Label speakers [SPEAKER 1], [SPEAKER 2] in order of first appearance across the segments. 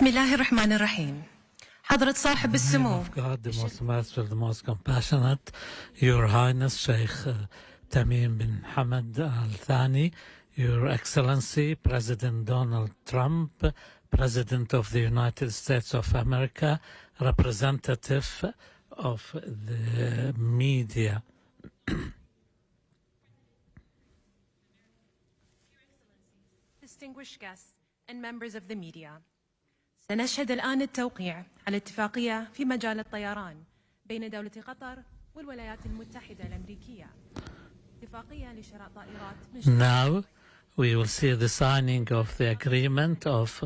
[SPEAKER 1] بسم الله الرحمن الرحيم. حضرة صاحب السمو.
[SPEAKER 2] God, the most merciful, the most compassionate, Your Highness Sheikh Tamim bin Hamad Al Thani, Your Excellency President Donald Trump, President of the United States of America, representative of the media.
[SPEAKER 1] Distinguished guests and members of the media. سنشهد الآن التوقيع على اتفاقية في مجال الطيران بين دولة قطر والولايات المتحدة الأمريكية. اتفاقية لشراء طائرات.
[SPEAKER 2] Now we will see the signing of the agreement of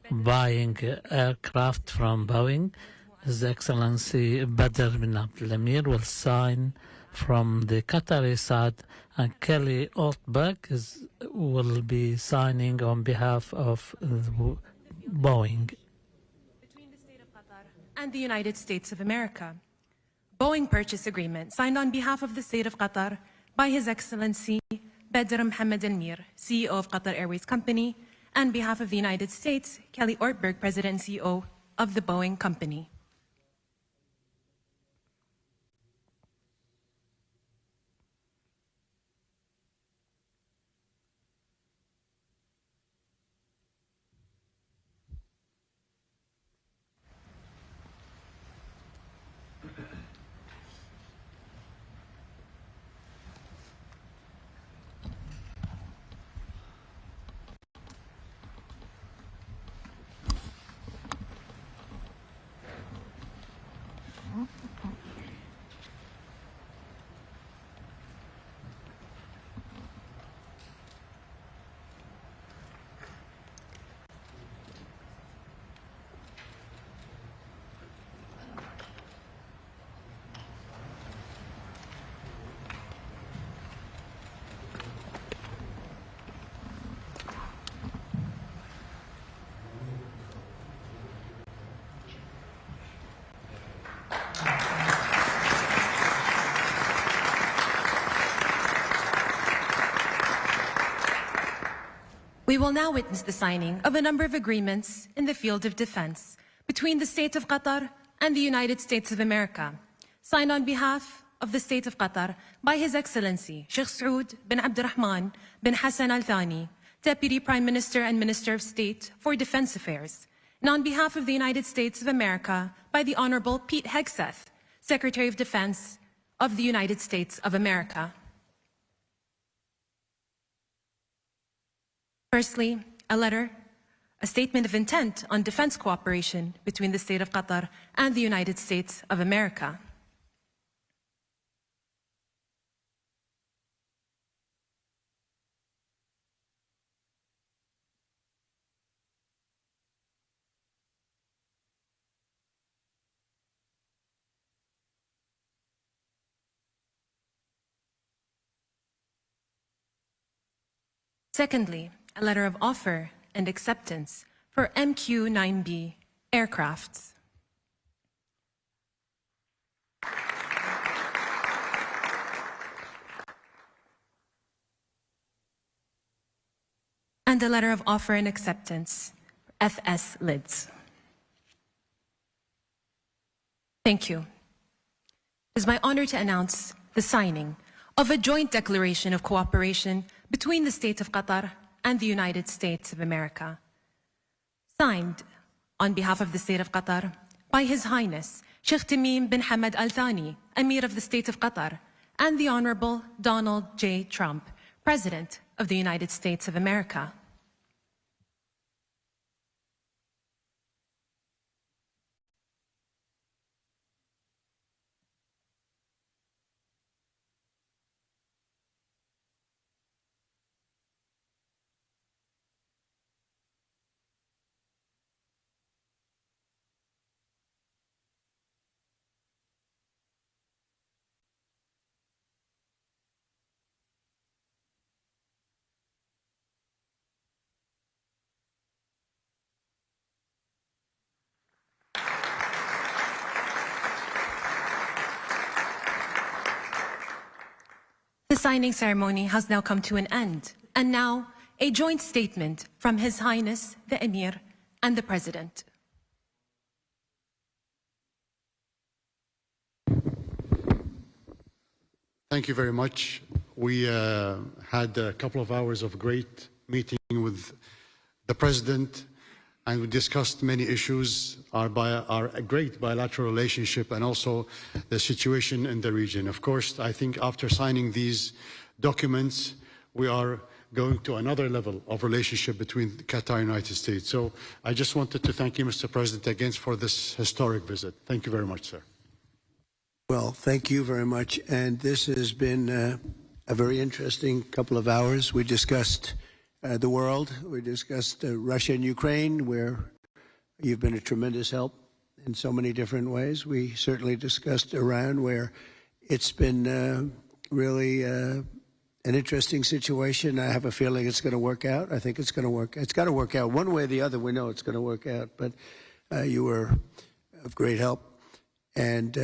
[SPEAKER 2] buying aircraft from Boeing. His Excellency Badr bin Abdul Amir will sign from the Qatari side, and Kelly Altberg will be signing on behalf of Boeing.
[SPEAKER 1] Between the state of Qatar and the United States of America. Boeing purchase agreement signed on behalf of the state of Qatar by His Excellency Badr Mohammed Al Mir, CEO of Qatar Airways Company, and behalf of the United States, Kelly Ortberg, President and CEO of the Boeing Company. We will now witness the signing of a number of agreements in the field of defense between the State of Qatar and the United States of America, signed on behalf of the State of Qatar by His Excellency Sheikh Saud bin Abdurrahman bin Hassan Al Thani, Deputy Prime Minister and Minister of State for Defense Affairs, and on behalf of the United States of America by the Honorable Pete Hegseth, Secretary of Defense of the United States of America. Firstly, a statement of intent on defense cooperation between the State of Qatar and the United States of America. Secondly, a letter of offer and acceptance for MQ-9B aircrafts. And a letter of offer and acceptance for FS lids. Thank you. It is my honor to announce the signing of a joint declaration of cooperation between the State of Qatar and the United States of America, signed on behalf of the State of Qatar by His Highness Sheikh Tamim bin Hamad Al Thani, Emir of the State of Qatar, and the Honorable Donald J. Trump, President of the United States of America. The signing ceremony has now come to an end, and now a joint statement from His Highness the Emir and the President.
[SPEAKER 3] Thank you very much. We had a couple of hours of great meeting with the President, and we discussed many issues, our great bilateral relationship, and also the situation in the region. Of course, I think after signing these documents, we are going to another level of relationship between Qatar and the United States. So I just wanted to thank you, Mr. President, again for this historic visit. Thank you very much, sir.
[SPEAKER 4] Well, thank you very much. And this has been a very interesting couple of hours. We discussed the world. We discussed Russia and Ukraine, where you've been a tremendous help in so many different ways. We certainly discussed Iran, where it's been really an interesting situation. I have a feeling it's going to work out. I think it's going to work. It's got to work out one way or the other. We know it's going to work out. But you were of great help, and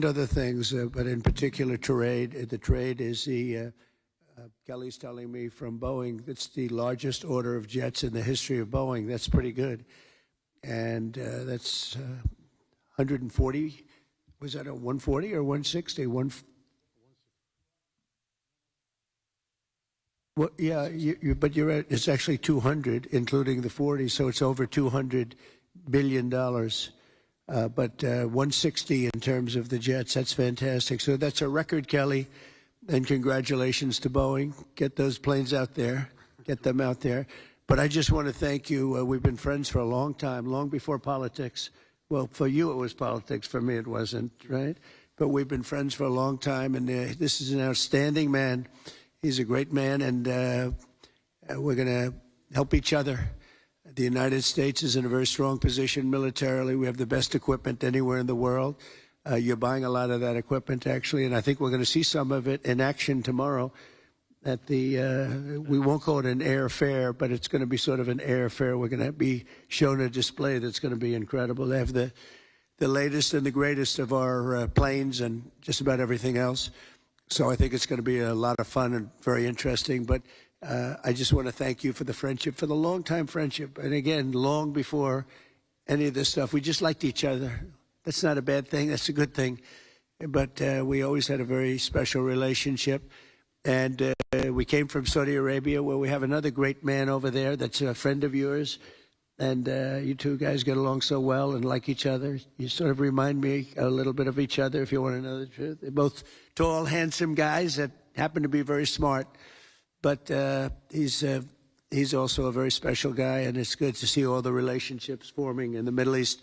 [SPEAKER 4] other things. But in particular, trade. The trade is the. Kelly's telling me from Boeing, it's the largest order of jets in the history of Boeing. That's pretty good. And that's 140. Was that a 140 or 160? Well, yeah, but you're right. It's actually 200, including the 40, so it's over $200 billion. But 160 in terms of the jets. That's fantastic. So that's a record, Kelly. And congratulations to Boeing. Get those planes out there. Get them out there. But I just want to thank you. We've been friends for a long time, long before politics. Well, for you it was politics. For me it wasn't, right? But we've been friends for a long time, and this is an outstanding man. He's a great man, and we're going to help each other. The United States is in a very strong position militarily. We have the best equipment anywhere in the world. You're buying a lot of that equipment, actually, and I think we're going to see some of it in action tomorrow at the, we won't call it an air fair, but it's going to be sort of an air fair. We're going to be shown a display that's going to be incredible. They have the latest and the greatest of our planes and just about everything else. So I think it's going to be a lot of fun and very interesting. But I just want to thank you for the friendship, for the long-time friendship. And again, long before any of this stuff, we just liked each other. That's not a bad thing. That's a good thing. But we always had a very special relationship. And we came from Saudi Arabia, where we have another great man over there that's a friend of yours. And you two guys get along so well and like each other. You sort of remind me a little bit of each other, if you want to know the truth. They're both tall, handsome guys that happen to be very smart. But he's also a very special guy, and it's good to see all the relationships forming in the Middle East,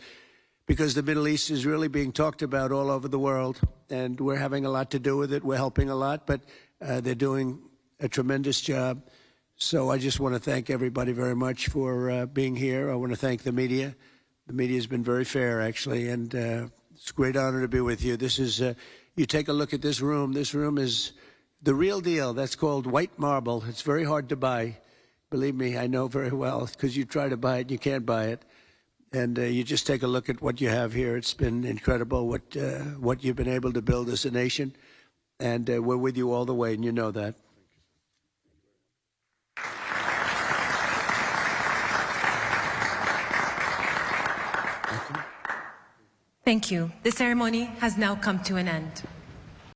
[SPEAKER 4] because the Middle East is really being talked about all over the world, and we're having a lot to do with it. We're helping a lot, but they're doing a tremendous job. So I just want to thank everybody very much for being here. I want to thank the media. The media has been very fair, actually, and it's a great honor to be with you. This is, you take a look at this room. This room is the real deal. That's called white marble. It's very hard to buy. Believe me, I know very well, because you try to buy it, you can't buy it. And you just take a look at what you have here. It's been incredible what you've been able to build as a nation. And we're with you all the way, and you know that.
[SPEAKER 1] Thank you. The ceremony has now come to an end.